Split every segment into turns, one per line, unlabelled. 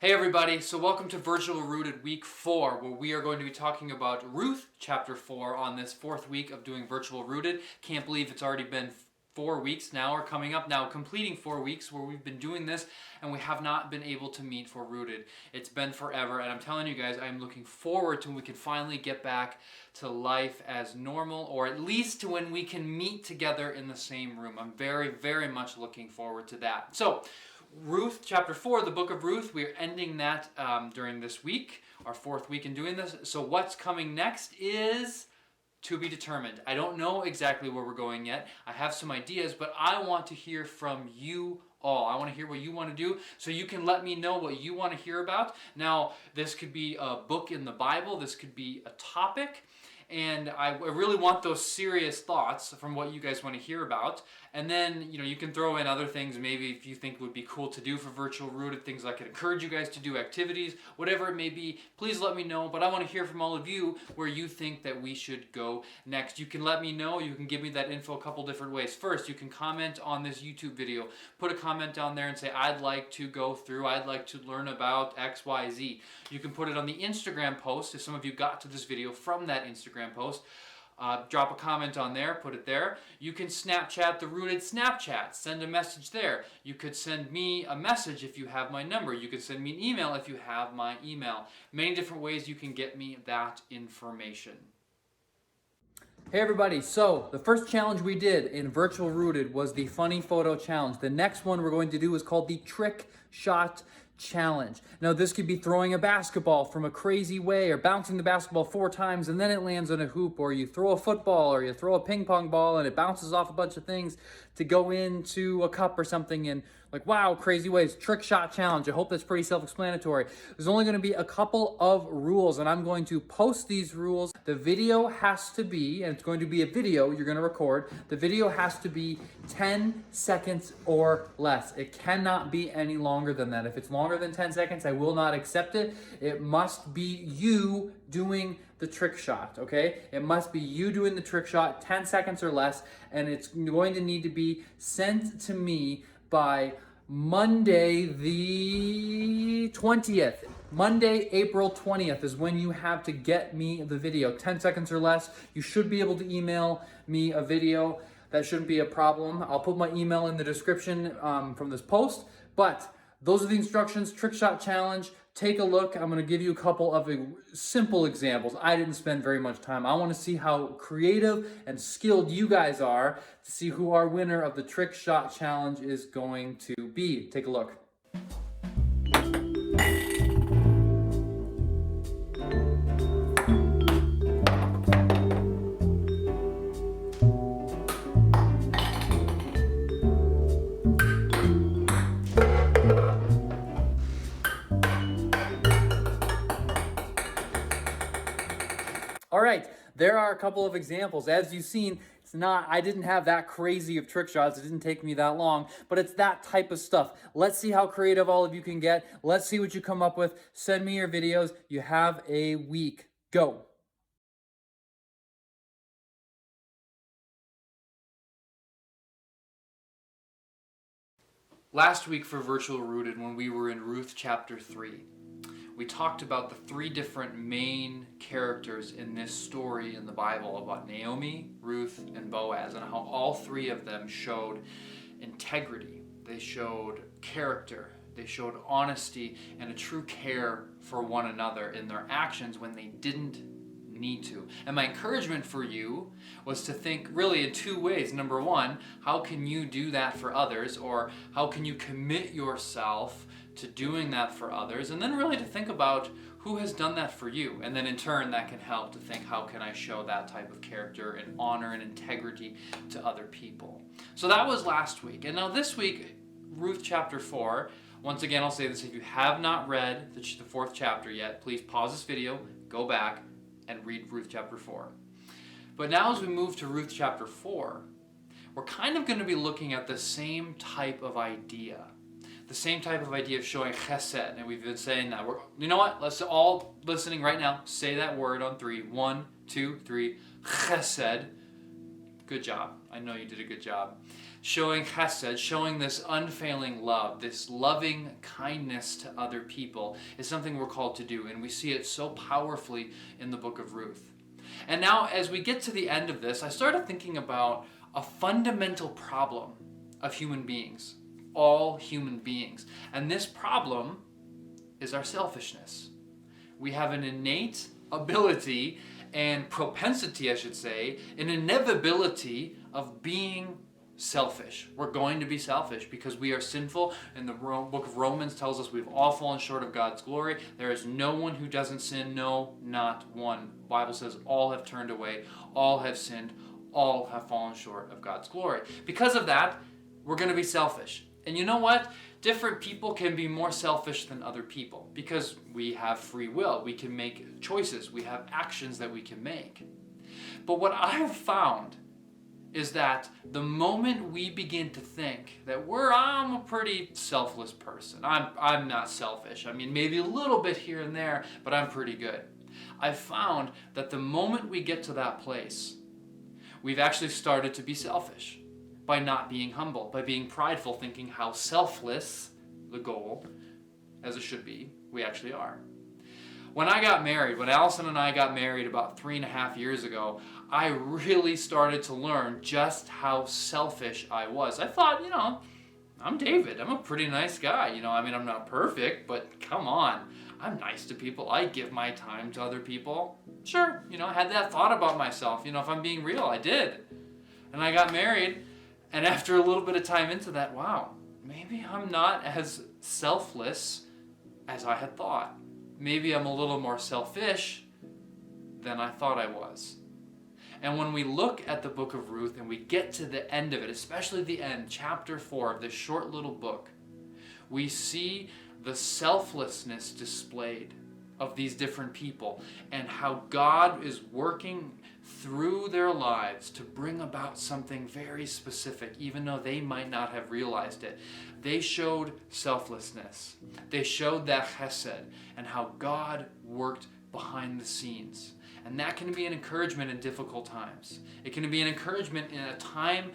Hey everybody, so welcome to Virtual Rooted Week 4, where we are going to be talking about Ruth Chapter 4 on this fourth week of doing Virtual Rooted. Can't believe it's already been 4 weeks now, or coming up now, completing 4 weeks where we've been doing this and we have not been able to meet for Rooted. It's been forever, and I'm telling you guys, I'm looking forward to when we can finally get back to life as normal, or at least to when we can meet together in the same room. I'm very, very much looking forward to that. So, Ruth Chapter 4, the book of Ruth, we're ending that during this week, our fourth week in doing this. So what's coming next is to be determined. I don't know exactly where we're going yet. I have some ideas, but I want to hear from you all. I want to hear what you want to do, so you can let me know what you want to hear about. Now, this could be a book in the Bible, this could be a topic, and I really want those serious thoughts from what you guys want to hear about. And then, you can throw in other things maybe if you think would be cool to do for Virtual Rooted, things I could encourage you guys to do, activities, whatever it may be. Please let me know, but I want to hear from all of you where you think that we should go next. You can let me know, you can give me that info a couple different ways. First, you can comment on this YouTube video. Put a comment down there and say, I'd like to go through, I'd like to learn about X, Y, Z. You can put it on the Instagram post if some of you got to this video from that Instagram post. Drop a comment on there, put it there. You can Snapchat the Rooted Snapchat, send a message there. You could send me a message if you have my number. You could send me an email if you have my email. Many different ways you can get me that information. Hey everybody, so the first challenge we did in Virtual Rooted was the funny photo challenge. The next one we're going to do is called the trick shot challenge. Now this could be throwing a basketball from a crazy way, or bouncing the basketball 4 times and then it lands on a hoop, or you throw a football or you throw a ping pong ball and it bounces off a bunch of things to go into a cup or something, and wow, crazy ways. Trick shot challenge. I hope that's pretty self-explanatory. There's only going to be a couple of rules, and I'm going to post these rules. The video has to be, and it's going to be a video you're going to record, the video has to be 10 seconds or less. It cannot be any longer than that. If it's longer than 10 seconds, I will not accept it. It must be you doing the trick shot, okay? It must be you doing the trick shot, 10 seconds or less, and it's going to need to be sent to me by Monday the 20th. Monday, April 20th is when you have to get me the video. 10 seconds or less. You should be able to email me a video. That shouldn't be a problem. I'll put my email in the description from this post, but those are the instructions. Trick shot challenge. Take a look. I'm going to give you a couple of simple examples. I didn't spend very much time. I want to see how creative and skilled you guys are to see who our winner of the trick shot challenge is going to be. Take a look. All right, there are a couple of examples. As you've seen, I didn't have that crazy of trick shots. It didn't take me that long, but it's that type of stuff. Let's see how creative all of you can get. Let's see what you come up with. Send me your videos. You have a week. Go. Last week for Virtual Rooted, when we were in Ruth Chapter 3, we talked about the 3 different main characters in this story in the Bible about Naomi, Ruth, and Boaz, and how all 3 of them showed integrity. They showed character. They showed honesty and a true care for one another in their actions when they didn't need to. And my encouragement for you was to think really in 2 ways. Number 1, how can you do that for others, or how can you commit yourself to doing that for others, and then really to think about who has done that for you, and then in turn that can help to think, how can I show that type of character and honor and integrity to other people. So that was last week. And now this week, Ruth chapter 4, once again I'll say this, if you have not read the 4th chapter yet, please pause this video, go back and read Ruth chapter 4. But now as we move to Ruth chapter 4, we're kind of going to be looking at the same type of idea. The same type of idea of showing chesed, and we've been saying that. You know what? Let's all listening right now say that word on 3. 1, 2, 3. Chesed. Good job. I know you did a good job. showing chesed, showing this unfailing love, this loving kindness to other people is something we're called to do. And we see it so powerfully in the book of Ruth. And now as we get to the end of this, I started thinking about a fundamental problem of human beings, all human beings. And this problem is our selfishness. We have an innate ability and propensity, I should say, an inevitability of being selfish. We're going to be selfish because we are sinful, and the book of Romans tells us we've all fallen short of God's glory. There is no one who doesn't sin, no, not one. The Bible says all have turned away, all have sinned, all have fallen short of God's glory. Because of that, we're going to be selfish. And you know what? Different people can be more selfish than other people because we have free will. We can make choices. We have actions that we can make. But what I have found is that the moment we begin to think that I'm a pretty selfless person. I'm not selfish. I mean, maybe a little bit here and there, but I'm pretty good. I've found that the moment we get to that place, we've actually started to be selfish by not being humble, by being prideful, thinking how selfless the goal, as it should be, we actually are. When Allison and I got married about 3.5 years ago, I really started to learn just how selfish I was. I thought, I'm David. I'm a pretty nice guy. I'm not perfect, but come on. I'm nice to people. I give my time to other people. Sure, I had that thought about myself. If I'm being real, I did. And I got married, and after a little bit of time into that, wow, maybe I'm not as selfless as I had thought. Maybe I'm a little more selfish than I thought I was. And when we look at the book of Ruth and we get to the end of it, especially the end, chapter 4 of this short little book, we see the selflessness displayed of these different people and how God is working through their lives to bring about something very specific, even though they might not have realized it. They showed selflessness. They showed that chesed and how God worked behind the scenes. And that can be an encouragement in difficult times. It can be an encouragement in a time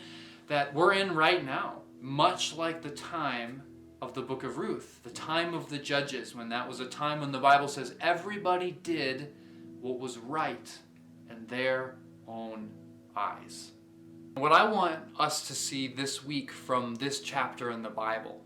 that we're in right now, much like the time of the book of Ruth, the time of the judges, when that was a time when the Bible says everybody did what was right in their own eyes. What I want us to see this week from this chapter in the Bible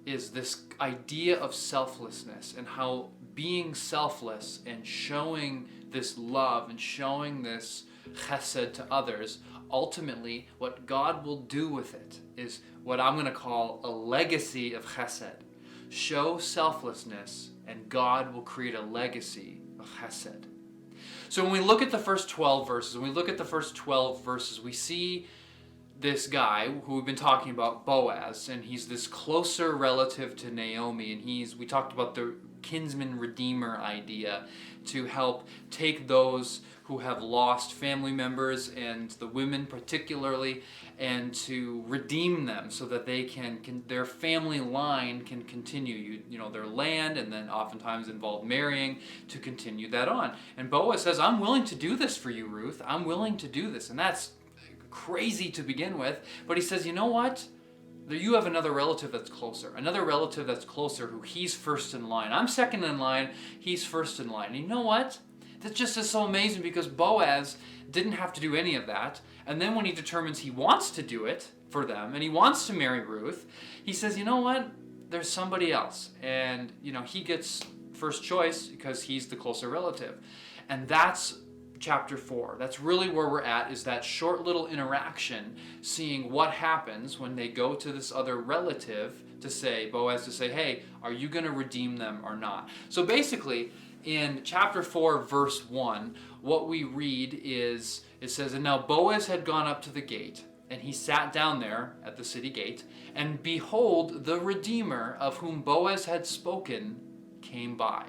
is this idea of selflessness and how being selfless and showing this love and showing this chesed to others, ultimately what God will do with it is what I'm going to call a legacy of chesed. Show selflessness and God will create a legacy of chesed. So when we look at the first 12 verses, we see this guy who we've been talking about, Boaz, and he's this closer relative to Naomi, and we talked about the kinsman redeemer idea to help take those who have lost family members and the women particularly, and to redeem them so that they their family line can continue, their land, and then oftentimes involve marrying to continue that on. And Boaz says, I'm willing to do this for you, Ruth. I'm willing to do this. And that's crazy to begin with. But he says, you know what? You have another relative that's closer who he's first in line. I'm second in line, he's first in line. And you know what? That just is so amazing because Boaz didn't have to do any of that. And then when he determines he wants to do it for them and he wants to marry Ruth, he says, you know what? There's somebody else. And, he gets first choice because he's the closer relative. And that's chapter 4. That's really where we're at, is that short little interaction, seeing what happens when they go to this other relative Boaz to say, hey, are you going to redeem them or not? So basically, in chapter 4, verse 1, what we read is, it says, and now Boaz had gone up to the gate, and he sat down there at the city gate, and behold, the Redeemer of whom Boaz had spoken came by.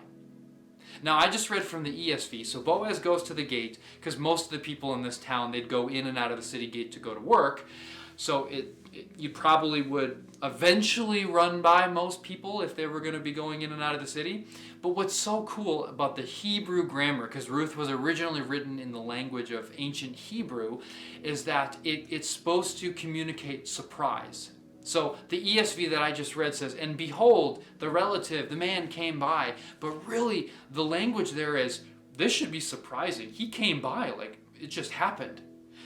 Now, I just read from the ESV, so Boaz goes to the gate, because most of the people in this town, they'd go in and out of the city gate to go to work. So you probably would eventually run by most people if they were going to be going in and out of the city. But what's so cool about the Hebrew grammar, because Ruth was originally written in the language of ancient Hebrew, is that it's supposed to communicate surprise. So the ESV that I just read says, and behold, the relative, the man came by. But really, the language there is, this should be surprising. He came by, like it just happened.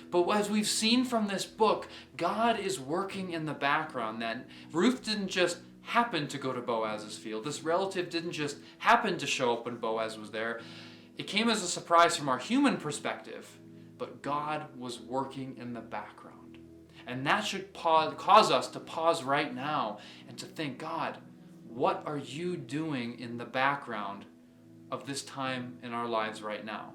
But as we've seen from this book, God is working in the background. That Ruth didn't just happen to go to Boaz's field. This relative didn't just happen to show up when Boaz was there. It came as a surprise from our human perspective, but God was working in the background. And that should cause us to pause right now and to think, God, what are you doing in the background of this time in our lives right now?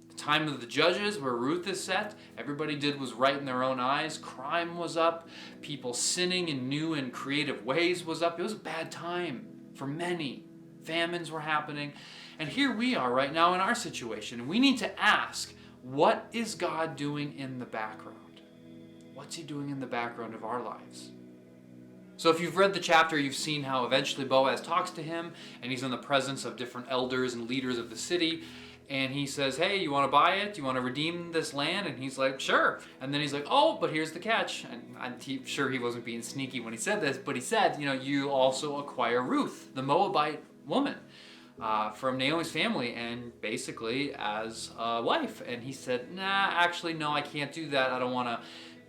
The time of the judges, where Ruth is set, everybody did was right in their own eyes. Crime was up. People sinning in new and creative ways was up. It was a bad time for many. Famines were happening. And here we are right now in our situation. And we need to ask, what is God doing in the background? What's he doing in the background of our lives? So if you've read the chapter, you've seen how eventually Boaz talks to him, and he's in the presence of different elders and leaders of the city. And he says, hey, you want to buy it? You want to redeem this land? And he's like, sure. And then he's like, oh, but here's the catch. And I'm sure he wasn't being sneaky when he said this, but he said, you also acquire Ruth, the Moabite woman, from Naomi's family, and basically as a wife. And he said, nah, actually, no, I can't do that. I don't want to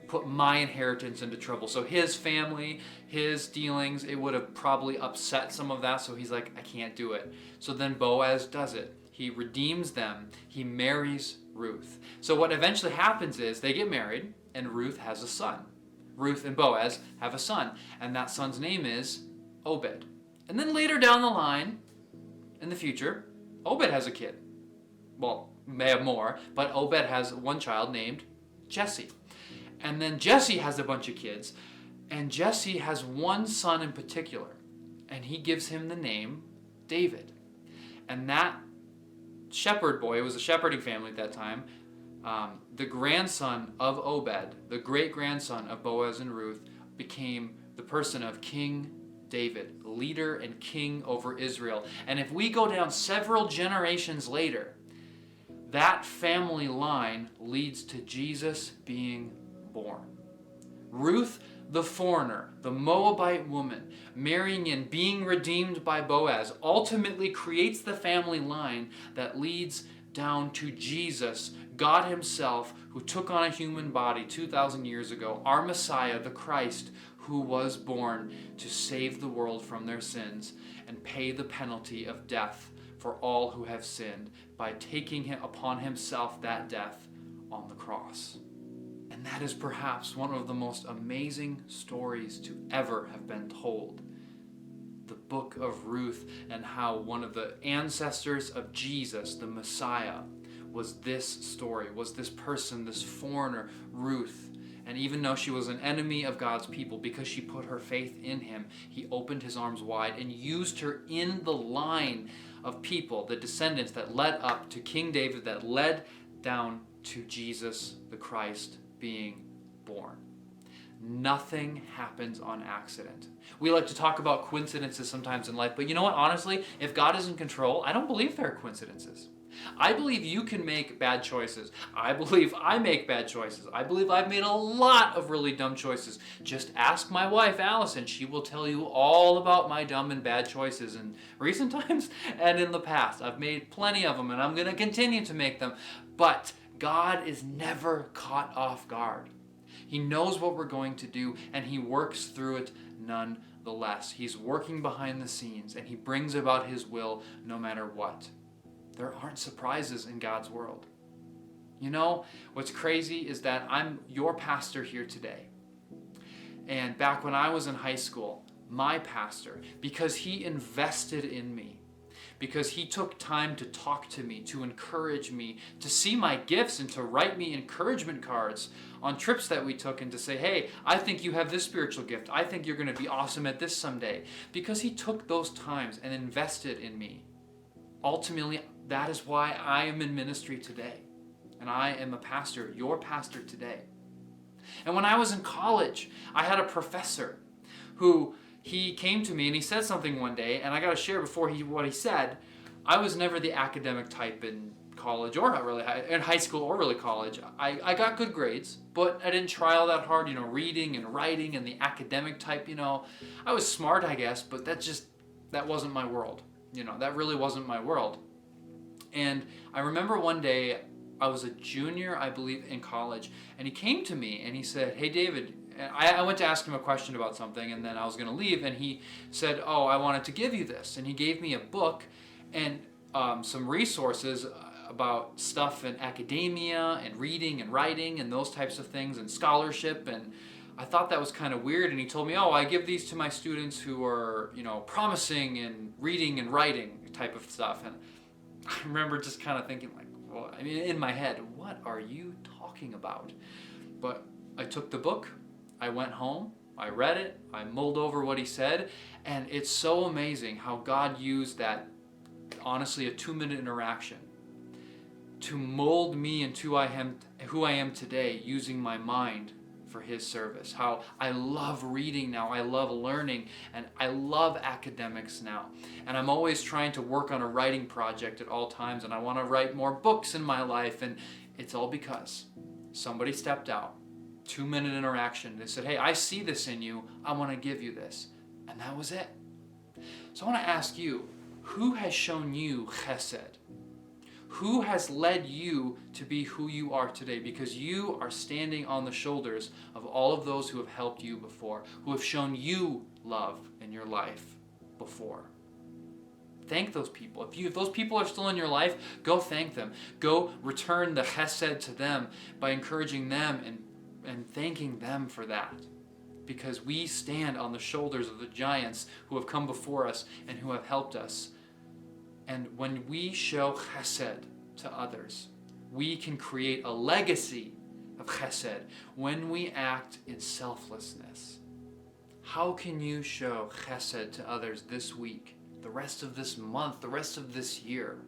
put my inheritance into trouble. So his family, his dealings, it would have probably upset some of that. So he's like, I can't do it. So then Boaz does it. He redeems them. He marries Ruth. So what eventually happens is they get married, and Ruth has a son. Ruth and Boaz have a son, and that son's name is Obed. And then later down the line, in the future, Obed has a kid. Well, may have more, but Obed has one child named Jesse. And then Jesse has a bunch of kids, and Jesse has one son in particular, and he gives him the name David. And that shepherd boy, it was a shepherding family at that time, the grandson of Obed, the great-grandson of Boaz and Ruth, became the person of King David, leader and king over Israel. And if we go down several generations later, that family line leads to Jesus being born. Ruth, the foreigner, the Moabite woman, marrying and being redeemed by Boaz, ultimately creates the family line that leads down to Jesus, God himself, who took on a human body 2,000 years ago, our Messiah, the Christ, who was born to save the world from their sins and pay the penalty of death for all who have sinned by taking upon himself that death on the cross. And that is perhaps one of the most amazing stories to ever have been told. The book of Ruth, and how one of the ancestors of Jesus, the Messiah, was this story, was this person, this foreigner, Ruth. And even though she was an enemy of God's people, because she put her faith in him, he opened his arms wide and used her in the line of people, the descendants that led up to King David, that led down to Jesus the Christ being born. Nothing happens on accident. We like to talk about coincidences sometimes in life, but you know what? Honestly, if God is in control, I don't believe there are coincidences. I believe you can make bad choices. I believe I make bad choices. I believe I've made a lot of really dumb choices. Just ask my wife, Allison. She will tell you all about my dumb and bad choices in recent times and in the past. I've made plenty of them, and I'm going to continue to make them. But God is never caught off guard. He knows what we're going to do, and he works through it nonetheless. He's working behind the scenes, and he brings about his will no matter what. There aren't surprises in God's world. You know, what's crazy is that I'm your pastor here today. And back when I was in high school, my pastor, because he invested in me, because he took time to talk to me, to encourage me, to see my gifts, and to write me encouragement cards on trips that we took, and to say, hey, I think you have this spiritual gift. I think you're going to be awesome at this someday. Because he took those times and invested in me. Ultimately, that is why I am in ministry today. And I am a pastor, your pastor today. And when I was in college, I had a professor who he came to me and he said something one day, and I got to share what he said. I was never the academic type in college or really in high school or really college. I got good grades, but I didn't try all that hard, reading and writing and the academic type, I was smart, I guess, but that wasn't my world. That really wasn't my world. And I remember one day I was a junior, I believe, in college, and he came to me and he said, "Hey, David," I went to ask him a question about something, and then I was going to leave, and he said, "Oh, I wanted to give you this." And he gave me a book and some resources about stuff in academia and reading and writing and those types of things and scholarship. And I thought that was kind of weird. And he told me, "Oh, I give these to my students who are, promising in reading and writing type of stuff." And I remember just kind of thinking in my head, what are you talking about? But I took the book, I went home, I read it, I mulled over what he said, and it's so amazing how God used that, honestly, a 2-minute interaction to mold me into who I am today, using my mind for his service. How I love reading now, I love learning, and I love academics now. And I'm always trying to work on a writing project at all times, and I want to write more books in my life, and it's all because somebody stepped out, 2-minute interaction. They said, "Hey, I see this in you, I want to give you this." And that was it. So I want to ask you, who has shown you chesed? Who has led you to be who you are today? Because you are standing on the shoulders of all of those who have helped you before, who have shown you love in your life before. Thank those people. If those people are still in your life, go thank them. Go return the chesed to them by encouraging them and thanking them for that. Because we stand on the shoulders of the giants who have come before us and who have helped us. And when we show chesed to others, we can create a legacy of chesed when we act in selflessness. How can you show chesed to others this week, the rest of this month, the rest of this year?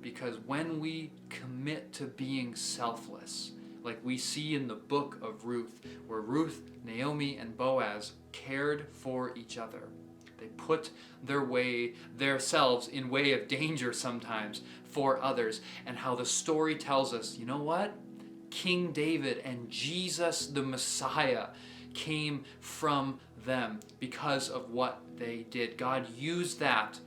Because when we commit to being selfless, like we see in the book of Ruth, where Ruth, Naomi, and Boaz cared for each other. They put themselves in way of danger sometimes for others. And how the story tells us, you know what? King David and Jesus the Messiah came from them because of what they did. God used that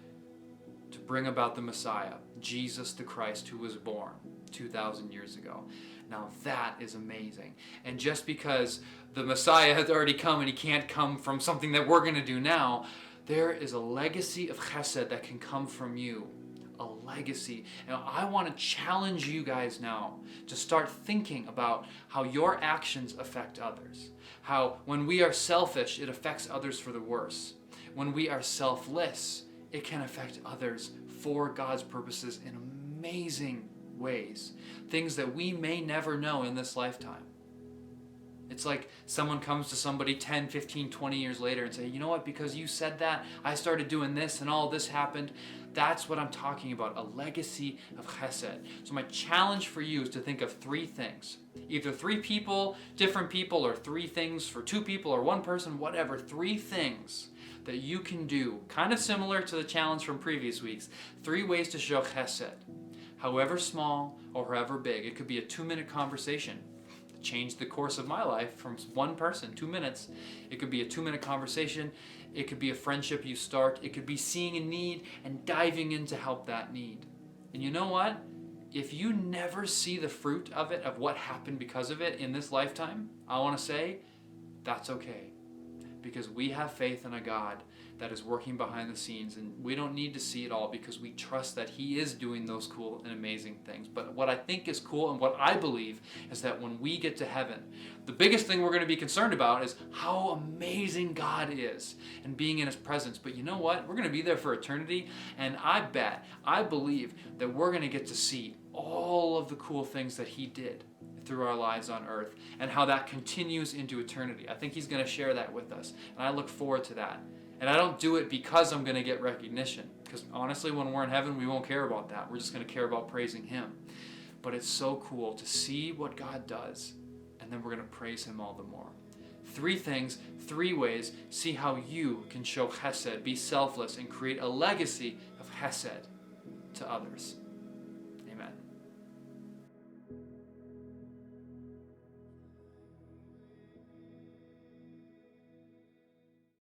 to bring about the Messiah, Jesus the Christ, who was born 2,000 years ago. Now that is amazing. And just because the Messiah has already come and he can't come from something that we're going to do now, there is a legacy of chesed that can come from you. A legacy. And I want to challenge you guys now to start thinking about how your actions affect others. How when we are selfish, it affects others for the worse. When we are selfless, it can affect others for God's purposes in amazing ways. Things that we may never know in this lifetime. It's like someone comes to somebody 10, 15, 20 years later and say, "You know what, because you said that, I started doing this and all this happened." That's what I'm talking about, a legacy of chesed. So my challenge for you is to think of 3 things. Either 3 people, different people, or 3 things for 2 people or 1 person, whatever. 3 things that you can do, kind of similar to the challenge from previous weeks. 3 ways to show chesed, however small or however big. It could be a 2-minute conversation. Changed the course of my life from 1 person, 2 minutes. It could be a 2-minute conversation. It could be a friendship you start. It could be seeing a need and diving in to help that need. And you know what? If you never see the fruit of it, of what happened because of it in this lifetime, I want to say that's okay. Because we have faith in a God that is working behind the scenes, and we don't need to see it all because we trust that He is doing those cool and amazing things. But what I think is cool and what I believe is that when we get to heaven, the biggest thing we're going to be concerned about is how amazing God is and being in His presence. But you know what? We're going to be there for eternity, and I believe that we're going to get to see all of the cool things that He did through our lives on earth and how that continues into eternity. I think He's going to share that with us, and I look forward to that. And I don't do it because I'm going to get recognition, because honestly, when we're in heaven, we won't care about that. We're just going to care about praising Him. But it's so cool to see what God does and and then we're going to praise him all the more. 3 things, 3 ways. See how you can show chesed, be selfless, and create a legacy of chesed to others. Amen.